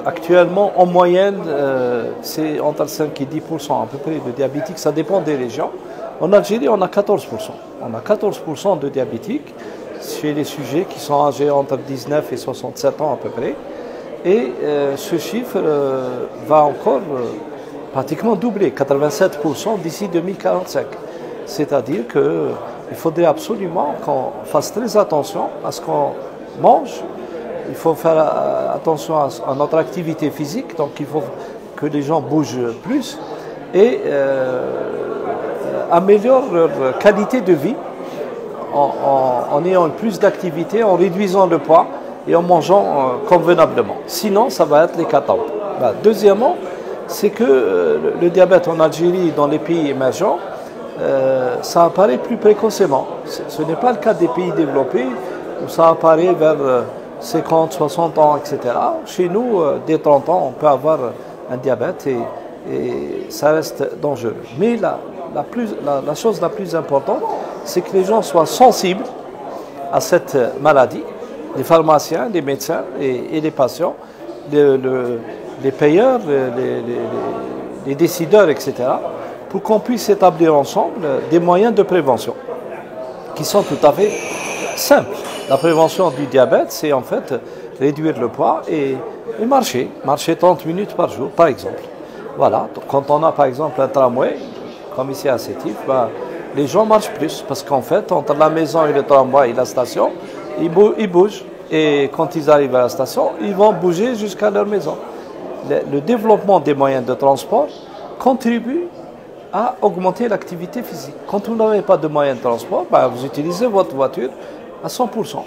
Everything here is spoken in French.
actuellement, en moyenne, c'est entre 5 et 10% à peu près de diabétiques. Ça dépend des régions. En Algérie, on a 14%. On a 14% de diabétiques chez les sujets qui sont âgés entre 19 et 67 ans à peu près. Et ce chiffre va encore pratiquement doubler, 87% d'ici 2045. C'est-à-dire qu'il faudrait absolument qu'on fasse très attention à ce qu'on mange. Il faut faire attention à notre activité physique, donc il faut que les gens bougent plus et améliorent leur qualité de vie en ayant plus d'activité, en réduisant le poids et en mangeant convenablement. Sinon, ça va être l'hécatombe. Deuxièmement, c'est que le diabète en Algérie et dans les pays émergents, ça apparaît plus précocement. Ce n'est pas le cas des pays développés où ça apparaît vers 50, 60 ans, etc. Chez nous, dès 30 ans, on peut avoir un diabète et ça reste dangereux. Mais la chose la plus importante, c'est que les gens soient sensibles à cette maladie, les pharmaciens, les médecins et les patients, les payeurs, les décideurs, etc., pour qu'on puisse établir ensemble des moyens de prévention qui sont tout à fait simples. La prévention du diabète, c'est en fait réduire le poids et marcher 30 minutes par jour, par exemple. Voilà, quand on a par exemple un tramway, comme ici à Sétif, les gens marchent plus parce qu'en fait, entre la maison et le tramway et la station, ils bougent. Et quand ils arrivent à la station, ils vont bouger jusqu'à leur maison. Le développement des moyens de transport contribue à augmenter l'activité physique. Quand vous n'avez pas de moyens de transport, vous utilisez votre voiture à 100%.